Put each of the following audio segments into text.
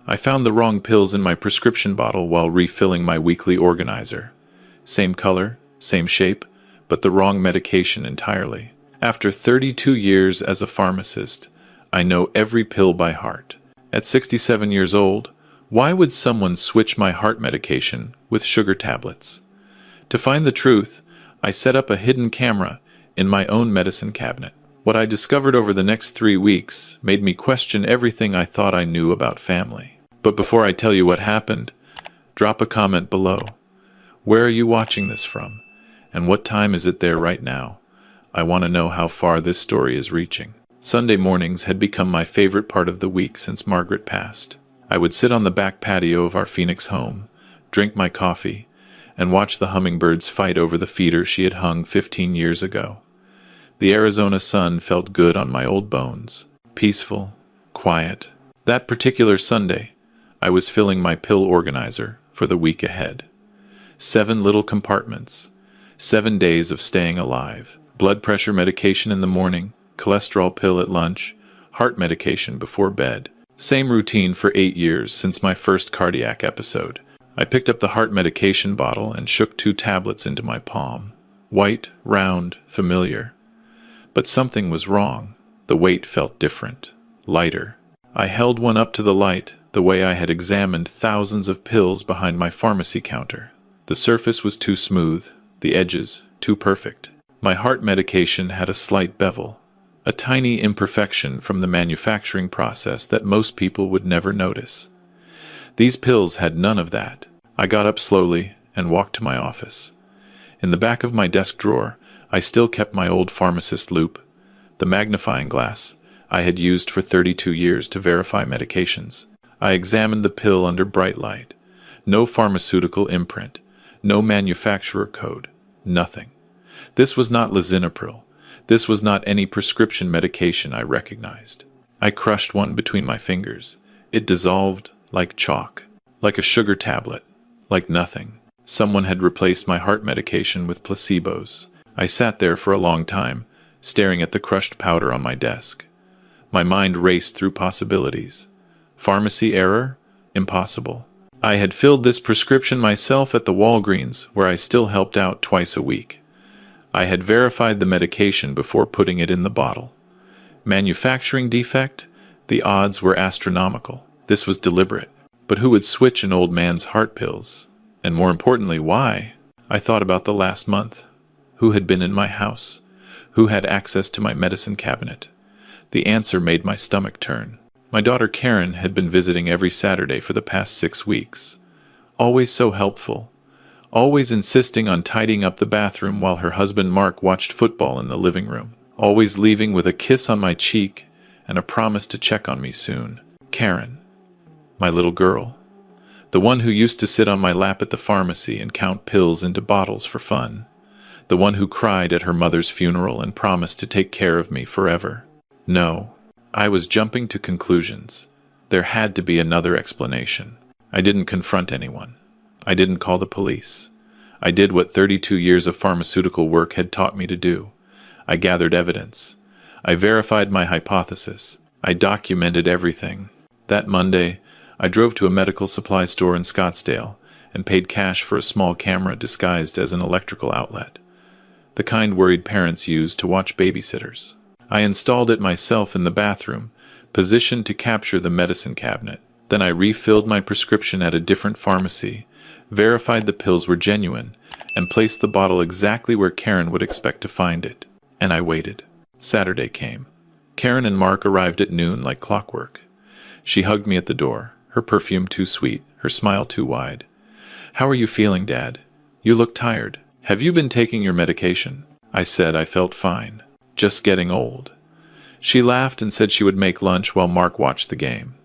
I found the wrong pills in my prescription bottle while refilling my weekly organizer. Same color, same shape, but the wrong medication entirely. After 32 years as a pharmacist, I know every pill by heart. At 67 years old, why would someone switch my heart medication with sugar tablets? To find the truth, I set up a hidden camera in my own medicine cabinet. What I discovered over the next 3 weeks made me question everything I thought I knew about family. But before I tell you what happened, drop a comment below. Where are you watching this from? And what time is it there right now? I want to know how far this story is reaching. Sunday mornings had become my favorite part of the week since Margaret passed. I would sit on the back patio of our Phoenix home, drink my coffee, and watch the hummingbirds fight over the feeder she had hung 15 years ago. The Arizona sun felt good on my old bones. Peaceful, quiet. That particular Sunday, I was filling my pill organizer for the week ahead. 7 little compartments, 7 days of staying alive. Blood pressure medication in the morning, cholesterol pill at lunch, heart medication before bed. Same routine for 8 years since my first cardiac episode. I picked up the heart medication bottle and shook 2 tablets into my palm. White, round, familiar. But something was wrong. The weight felt different, lighter. I held one up to the light, the way I had examined thousands of pills behind my pharmacy counter. The surface was too smooth, the edges too perfect. My heart medication had a slight bevel, a tiny imperfection from the manufacturing process that most people would never notice. These pills had none of that. I got up slowly and walked to my office. In the back of my desk drawer, I still kept my old pharmacist loupe, the magnifying glass I had used for 32 years to verify medications. I examined the pill under bright light. No pharmaceutical imprint, no manufacturer code, nothing. This was not lisinopril. This was not any prescription medication I recognized. I crushed one between my fingers. It dissolved like chalk, like a sugar tablet, like nothing. Someone had replaced my heart medication with placebos. I sat there for a long time, staring at the crushed powder on my desk. My mind raced through possibilities. Pharmacy error? Impossible. I had filled this prescription myself at the Walgreens, where I still helped out twice a week. I had verified the medication before putting it in the bottle. Manufacturing defect? The odds were astronomical. This was deliberate. But who would switch an old man's heart pills? And more importantly, why? I thought about the last month. Who had been in my house? Who had access to my medicine cabinet? The answer made my stomach turn. My daughter Karen had been visiting every Saturday for the past 6 weeks. Always so helpful. Always insisting on tidying up the bathroom while her husband Mark watched football in the living room. Always leaving with a kiss on my cheek and a promise to check on me soon. Karen. My little girl. The one who used to sit on my lap at the pharmacy and count pills into bottles for fun. The one who cried at her mother's funeral and promised to take care of me forever. No, I was jumping to conclusions. There had to be another explanation. I didn't confront anyone. I didn't call the police. I did what 32 years of pharmaceutical work had taught me to do. I gathered evidence. I verified my hypothesis. I documented everything. That Monday, I drove to a medical supply store in Scottsdale and paid cash for a small camera disguised as an electrical outlet, the kind worried parents use to watch babysitters. I installed it myself in the bathroom, positioned to capture the medicine cabinet. Then I refilled my prescription at a different pharmacy, verified the pills were genuine, and placed the bottle exactly where Karen would expect to find it. And I waited. Saturday came. Karen and Mark arrived at noon like clockwork. She hugged me at the door, her perfume too sweet, her smile too wide. "How are you feeling, Dad? You look tired. Have you been taking your medication?" I said I felt fine. Just getting old. She laughed and said she would make lunch while Mark watched the game.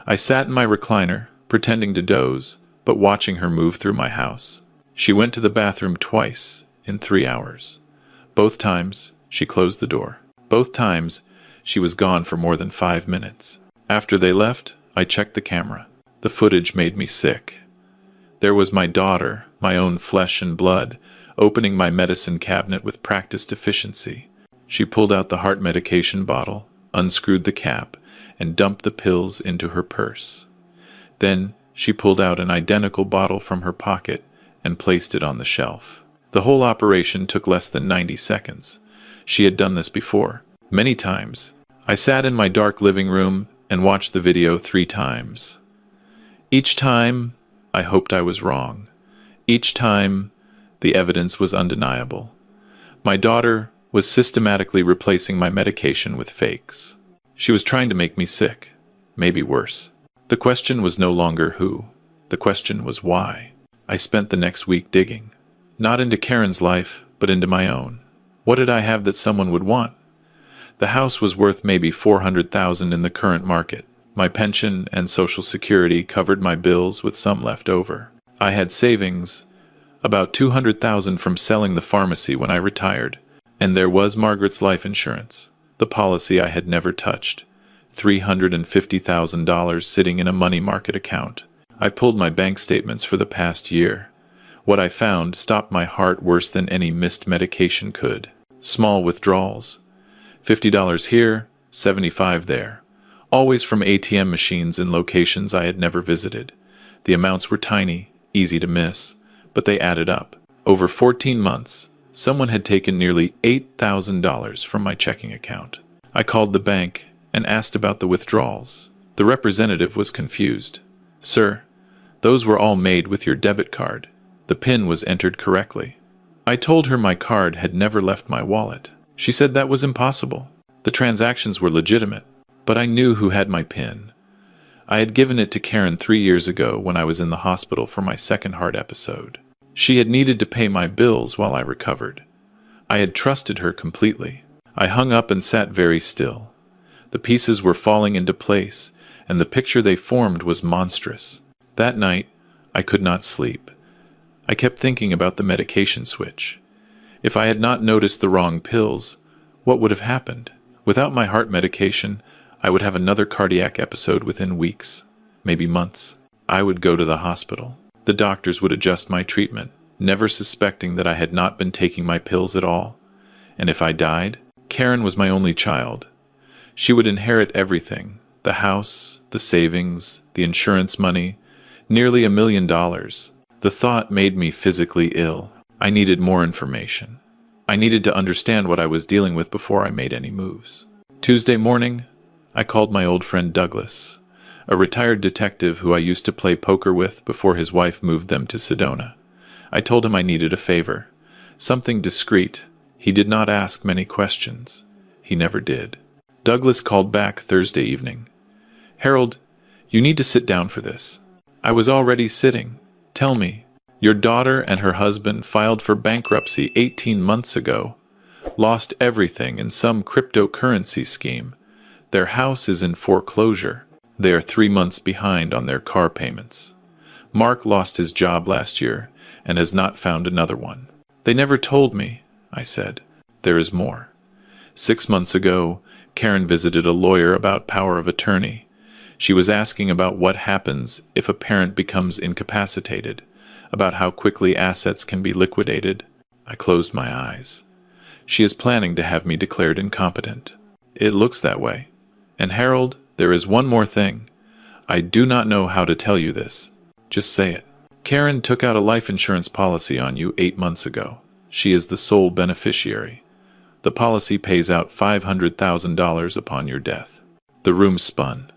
I sat in my recliner, pretending to doze, but watching her move through my house. She went to the bathroom twice in 3 hours. Both times, she closed the door. Both times, she was gone for more than 5 minutes. After they left, I checked the camera. The footage made me sick. There was my daughter, my own flesh and blood, opening my medicine cabinet with practiced efficiency. She pulled out the heart medication bottle, unscrewed the cap, and dumped the pills into her purse. Then she pulled out an identical bottle from her pocket and placed it on the shelf. The whole operation took less than 90 seconds. She had done this before, many times. I sat in my dark living room and watched the video 3 times. Each time, I hoped I was wrong. Each time, the evidence was undeniable. My daughter was systematically replacing my medication with fakes. She was trying to make me sick, maybe worse. The question was no longer who. The question was why. I spent the next week digging. Not into Karen's life, but into my own. What did I have that someone would want? The house was worth maybe $400,000 in the current market. My pension and Social Security covered my bills with some left over. I had savings, about $200,000 from selling the pharmacy when I retired. And there was Margaret's life insurance, the policy I had never touched, $350,000 sitting in a money market account. I pulled my bank statements for the past year. What I found stopped my heart worse than any missed medication could. Small withdrawals. $50 here, $75 there. Always from ATM machines in locations I had never visited. The amounts were tiny, easy to miss, but they added up. Over 14 months, someone had taken nearly $8,000 from my checking account. I called the bank and asked about the withdrawals. The representative was confused. "Sir, those were all made with your debit card. The PIN was entered correctly." I told her my card had never left my wallet. She said that was impossible. The transactions were legitimate, but I knew who had my PIN. I had given it to Karen 3 years ago when I was in the hospital for my second heart episode. She had needed to pay my bills while I recovered. I had trusted her completely. I hung up and sat very still. The pieces were falling into place, and the picture they formed was monstrous. That night, I could not sleep. I kept thinking about the medication switch. If I had not noticed the wrong pills, what would have happened? Without my heart medication, I would have another cardiac episode within weeks, maybe months. I would go to the hospital. The doctors would adjust my treatment, never suspecting that I had not been taking my pills at all. And if I died, Karen was my only child. She would inherit everything, the house, the savings, the insurance money, nearly $1 million. The thought made me physically ill. I needed more information. I needed to understand what I was dealing with before I made any moves. Tuesday morning, I called my old friend Douglas, a retired detective who I used to play poker with before his wife moved them to Sedona. I told him I needed a favor, something discreet. He did not ask many questions. He never did. Douglas called back Thursday evening. "Harold, you need to sit down for this." I was already sitting. "Tell me, your daughter and her husband filed for bankruptcy 18 months ago, lost everything in some cryptocurrency scheme. Their house is in foreclosure. They are 3 months behind on their car payments. Mark lost his job last year and has not found another one." "They never told me," I said. "There is more. 6 months ago, Karen visited a lawyer about power of attorney. She was asking about what happens if a parent becomes incapacitated, about how quickly assets can be liquidated. I closed my eyes. She is planning to have me declared incompetent. It looks that way. And Harold, there is one more thing. I do not know how to tell you this. Just say it. Karen took out a life insurance policy on you 8 months ago. She is the sole beneficiary. The policy pays out $500,000 upon your death." The room spun.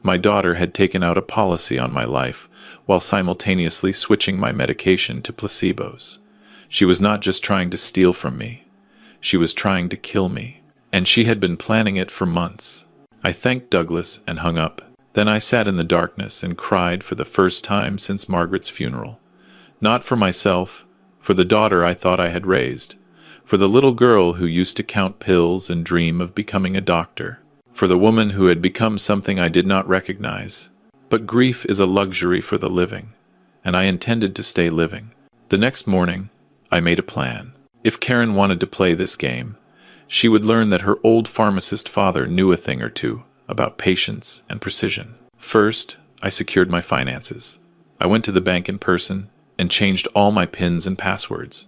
My daughter had taken out a policy on my life while simultaneously switching my medication to placebos. She was not just trying to steal from me. She was trying to kill me. And she had been planning it for months. I thanked Douglas and hung up. Then I sat in the darkness and cried for the first time since Margaret's funeral. Not for myself, for the daughter I thought I had raised, for the little girl who used to count pills and dream of becoming a doctor, for the woman who had become something I did not recognize. But grief is a luxury for the living, and I intended to stay living. The next morning, I made a plan. If Karen wanted to play this game, she would learn that her old pharmacist father knew a thing or two about patience and precision. First, I secured my finances. I went to the bank in person and changed all my PINs and passwords.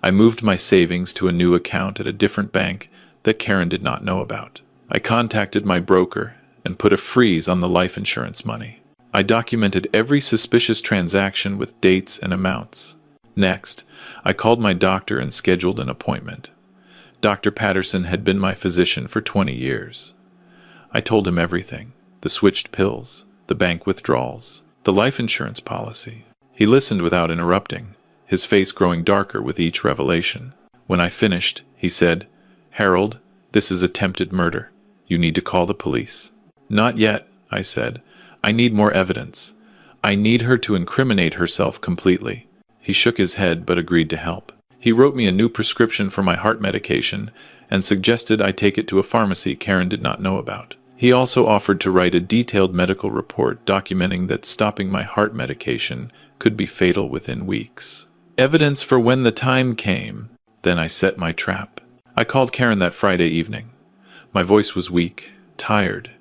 I moved my savings to a new account at a different bank that Karen did not know about. I contacted my broker and put a freeze on the life insurance money. I documented every suspicious transaction with dates and amounts. Next, I called my doctor and scheduled an appointment. Dr. Patterson had been my physician for 20 years. I told him everything: the switched pills, the bank withdrawals, the life insurance policy. He listened without interrupting, his face growing darker with each revelation. When I finished, he said, "Harold, this is attempted murder. You need to call the police." "Not yet," I said. "I need more evidence. I need her to incriminate herself completely." He shook his head but agreed to help. He wrote me a new prescription for my heart medication and suggested I take it to a pharmacy Karen did not know about. He also offered to write a detailed medical report documenting that stopping my heart medication could be fatal within weeks. Evidence for when the time came. Then I set my trap. I called Karen that Friday evening. My voice was weak, tired,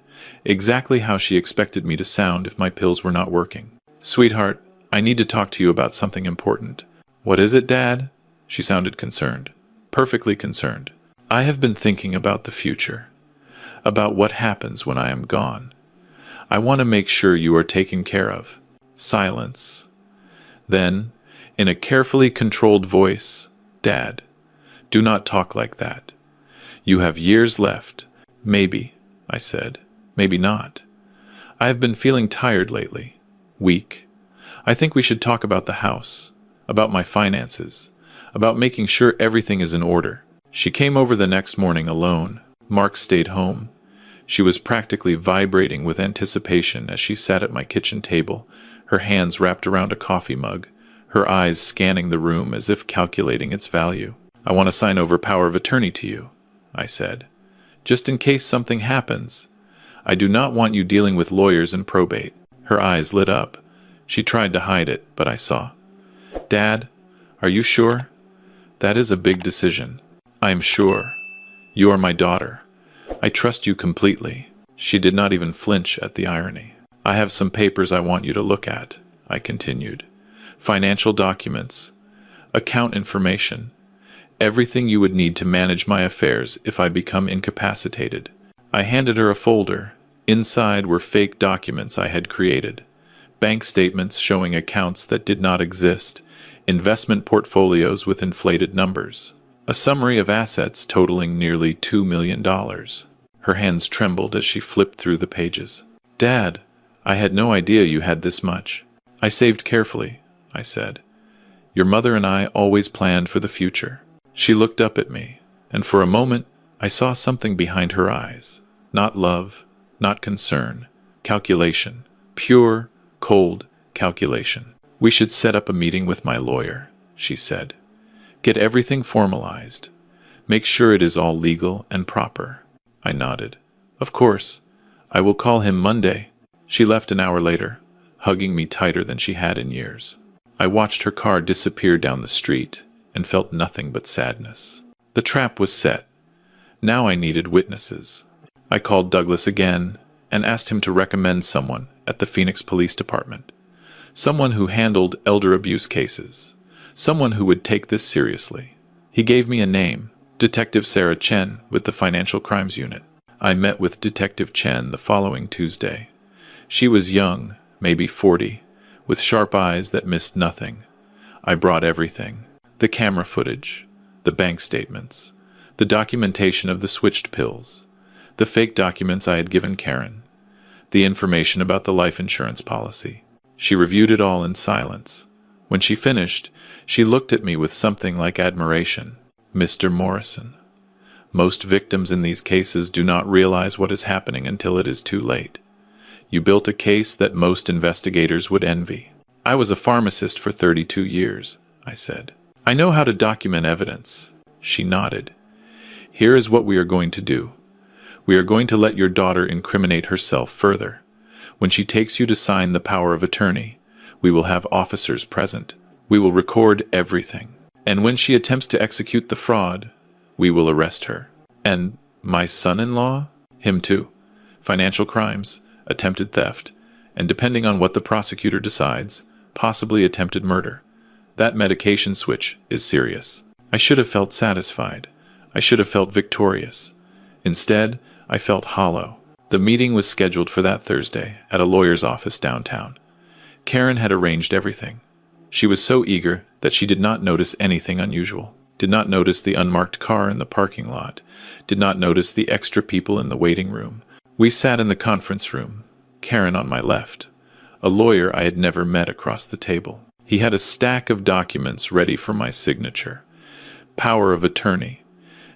exactly how she expected me to sound if my pills were not working. "Sweetheart, I need to talk to you about something important." "What is it, Dad?" She sounded concerned, perfectly concerned. "I have been thinking about the future, about what happens when I am gone. I want to make sure you are taken care of." Silence. Then, in a carefully controlled voice, "Dad, do not talk like that. You have years left." "Maybe," I said. "Maybe not. I have been feeling tired lately, weak. I think we should talk about the house, about my finances, about making sure everything is in order." She came over the next morning alone. Mark stayed home. She was practically vibrating with anticipation as she sat at my kitchen table, her hands wrapped around a coffee mug, her eyes scanning the room as if calculating its value. "I want to sign over power of attorney to you," I said, "just in case something happens. I do not want you dealing with lawyers and probate." Her eyes lit up. She tried to hide it, but I saw. "Dad, are you sure? That is a big decision." "I am sure. You are my daughter. I trust you completely." She did not even flinch at the irony. "I have some papers I want you to look at," I continued. "Financial documents, account information, everything you would need to manage my affairs if I become incapacitated." I handed her a folder. Inside were fake documents I had created. Bank statements showing accounts that did not exist, investment portfolios with inflated numbers, a summary of assets totaling nearly $2 million. Her hands trembled as she flipped through the pages. "Dad, I had no idea you had this much." "I saved carefully," I said. "Your mother and I always planned for the future." She looked up at me, and for a moment I saw something behind her eyes. Not love, not concern, calculation, pure, cold calculation. "We should set up a meeting with my lawyer," she said. "Get everything formalized. Make sure it is all legal and proper." I nodded. "Of course. I will call him Monday." She left an hour later, hugging me tighter than she had in years. I watched her car disappear down the street and felt nothing but sadness. The trap was set. Now I needed witnesses. I called Douglas again and asked him to recommend someone at the Phoenix Police Department. Someone who handled elder abuse cases. Someone who would take this seriously. He gave me a name, Detective Sarah Chen with the Financial Crimes Unit. I met with Detective Chen the following Tuesday. She was young, maybe 40, with sharp eyes that missed nothing. I brought everything. The camera footage, the bank statements, the documentation of the switched pills, the fake documents I had given Karen, the information about the life insurance policy. She reviewed it all in silence. When she finished, she looked at me with something like admiration. "Mr. Morrison, most victims in these cases do not realize what is happening until it is too late. You built a case that most investigators would envy." "I was a pharmacist for 32 years, I said. "I know how to document evidence." She nodded. "Here is what we are going to do. We are going to let your daughter incriminate herself further. When she takes you to sign the power of attorney, we will have officers present. We will record everything. And when she attempts to execute the fraud, we will arrest her." "And my son-in-law?" "Him too. Financial crimes, attempted theft, and depending on what the prosecutor decides, possibly attempted murder. That medication switch is serious." I should have felt satisfied. I should have felt victorious. Instead, I felt hollow. The meeting was scheduled for that Thursday at a lawyer's office downtown. Karen had arranged everything. She was so eager that she did not notice anything unusual, did not notice the unmarked car in the parking lot, did not notice the extra people in the waiting room. We sat in the conference room, Karen on my left, a lawyer I had never met across the table. He had a stack of documents ready for my signature. Power of attorney,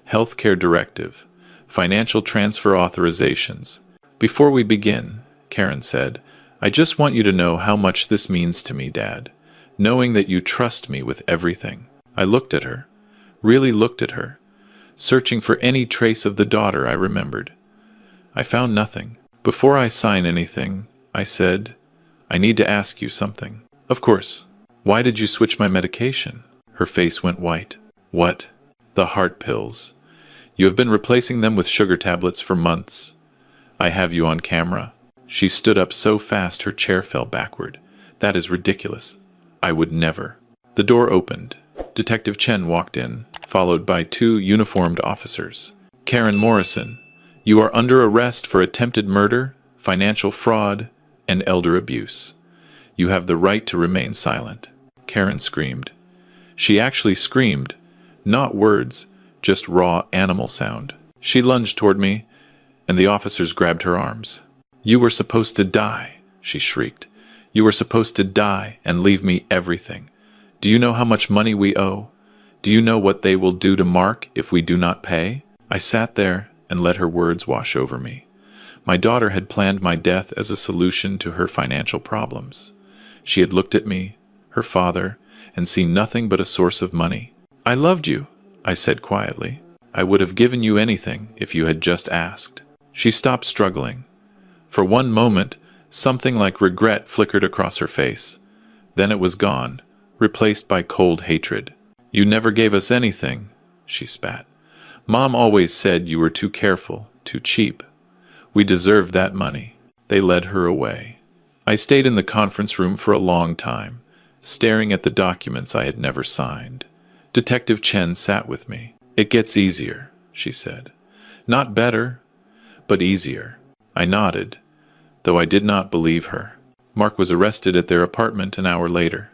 healthcare directive, financial transfer authorizations. Before we begin, Karen said, I just want you to know how much this means to me, Dad, knowing that you trust me with everything. I looked at her, really looked at her, searching for any trace of the daughter I remembered. I found nothing. Before I sign anything, I said, I need to ask you something. Of course. Why did you switch my medication? Her face went white. What? The heart pills. You have been replacing them with sugar tablets for months. I have you on camera. She stood up so fast her chair fell backward. That is ridiculous. I would never. The door opened. Detective Chen walked in, followed by 2 uniformed officers. Karen Morrison, you are under arrest for attempted murder, financial fraud, and elder abuse. You have the right to remain silent. Karen screamed. She actually screamed, not words, just raw animal sound. She lunged toward me, and the officers grabbed her arms. You were supposed to die, she shrieked. You were supposed to die and leave me everything. Do you know how much money we owe? Do you know what they will do to Mark if we do not pay? I sat there and let her words wash over me. My daughter had planned my death as a solution to her financial problems. She had looked at me, her father, and seen nothing but a source of money. I loved you, I said quietly. I would have given you anything if you had just asked. She stopped struggling. For one moment, something like regret flickered across her face. Then it was gone, replaced by cold hatred. You never gave us anything, she spat. Mom always said you were too careful, too cheap. We deserved that money. They led her away. I stayed in the conference room for a long time, staring at the documents I had never signed. Detective Chen sat with me. It gets easier, she said. Not better, but easier. I nodded, though I did not believe her. Mark was arrested at their apartment an hour later.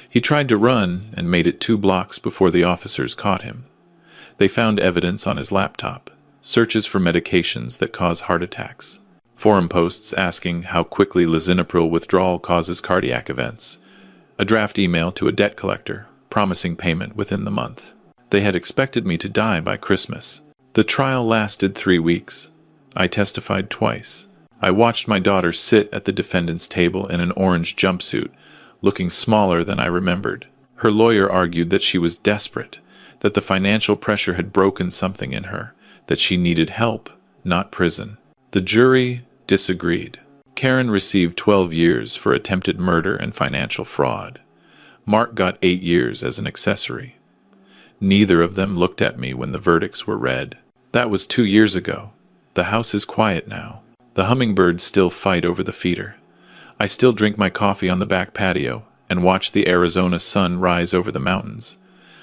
He tried to run and made it 2 blocks before the officers caught him. They found evidence on his laptop, searches for medications that cause heart attacks, forum posts asking how quickly lisinopril withdrawal causes cardiac events, a draft email to a debt collector promising payment within the month. They had expected me to die by Christmas. The trial lasted 3 weeks. I testified twice. I watched my daughter sit at the defendant's table in an orange jumpsuit, looking smaller than I remembered. Her lawyer argued that she was desperate, that the financial pressure had broken something in her, that she needed help, not prison. The jury disagreed. Karen received 12 years for attempted murder and financial fraud. Mark got 8 years as an accessory. Neither of them looked at me when the verdicts were read. That was 2 years ago. The house is quiet now. The hummingbirds still fight over the feeder. I still drink my coffee on the back patio and watch the Arizona sun rise over the mountains.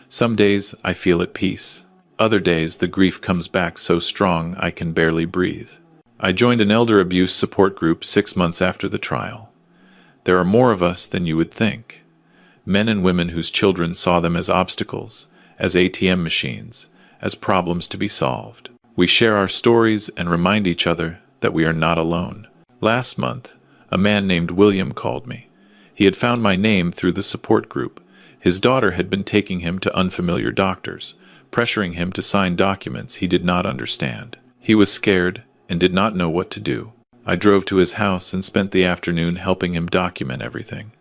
Some days I feel at peace. Other days the grief comes back so strong I can barely breathe. I joined an elder abuse support group 6 months after the trial. There are more of us than you would think. Men and women whose children saw them as obstacles, as ATM machines, as problems to be solved. We share our stories and remind each other that we are not alone. Last month, a man named William called me. He had found my name through the support group. His daughter had been taking him to unfamiliar doctors, pressuring him to sign documents he did not understand. He was scared and did not know what to do. I drove to his house and spent the afternoon helping him document everything.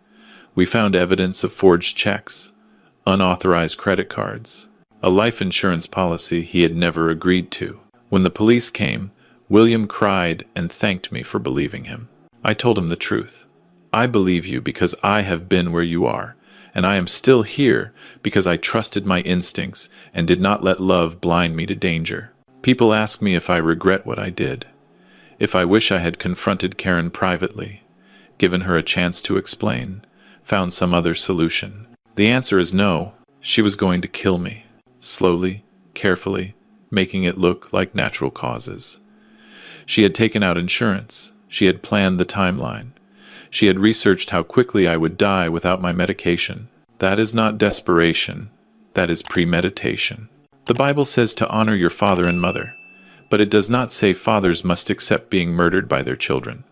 We found evidence of forged checks, unauthorized credit cards, a life insurance policy he had never agreed to. When the police came, William cried and thanked me for believing him. I told him the truth. I believe you because I have been where you are, and I am still here because I trusted my instincts and did not let love blind me to danger. People ask me if I regret what I did, if I wish I had confronted Karen privately, given her a chance to explain, found some other solution. The answer is no. She was going to kill me, slowly, carefully, making it look like natural causes. She had taken out insurance. She had planned the timeline. She had researched how quickly I would die without my medication. That is not desperation. That is premeditation. The Bible says to honor your father and mother, but it does not say fathers must accept being murdered by their children.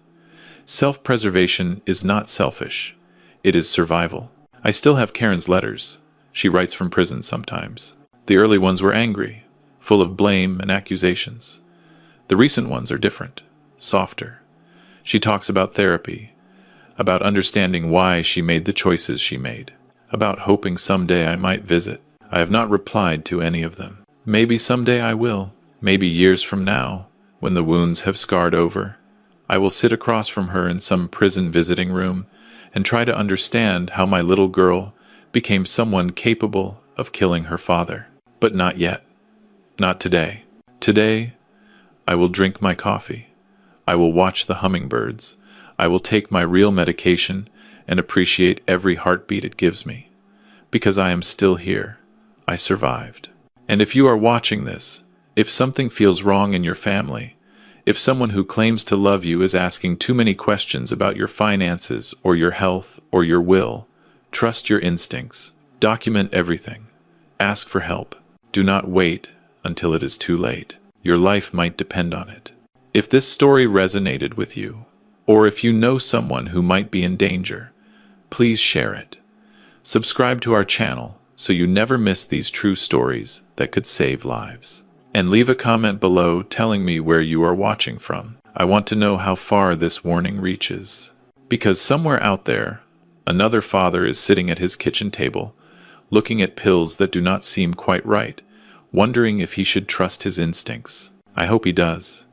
Self-preservation is not selfish. It is survival. I still have Karen's letters. She writes from prison sometimes. The early ones were angry, full of blame and accusations. The recent ones are different, softer. She talks about therapy, about understanding why she made the choices she made, about hoping someday I might visit. I have not replied to any of them. Maybe someday I will. Maybe years from now, when the wounds have scarred over, I will sit across from her in some prison visiting room and try to understand how my little girl became someone capable of killing her father. But not yet. Not today. Today, I will drink my coffee. I will watch the hummingbirds. I will take my real medication and appreciate every heartbeat it gives me. Because I am still here. I survived. And if you are watching this, if something feels wrong in your family, if someone who claims to love you is asking too many questions about your finances or your health or your will, trust your instincts. Document everything. Ask for help. Do not wait until it is too late. Your life might depend on it. If this story resonated with you, or if you know someone who might be in danger, please share it. Subscribe to our channel so you never miss these true stories that could save lives. And leave a comment below telling me where you are watching from. I want to know how far this warning reaches. Because somewhere out there, another father is sitting at his kitchen table, looking at pills that do not seem quite right, wondering if he should trust his instincts. I hope he does.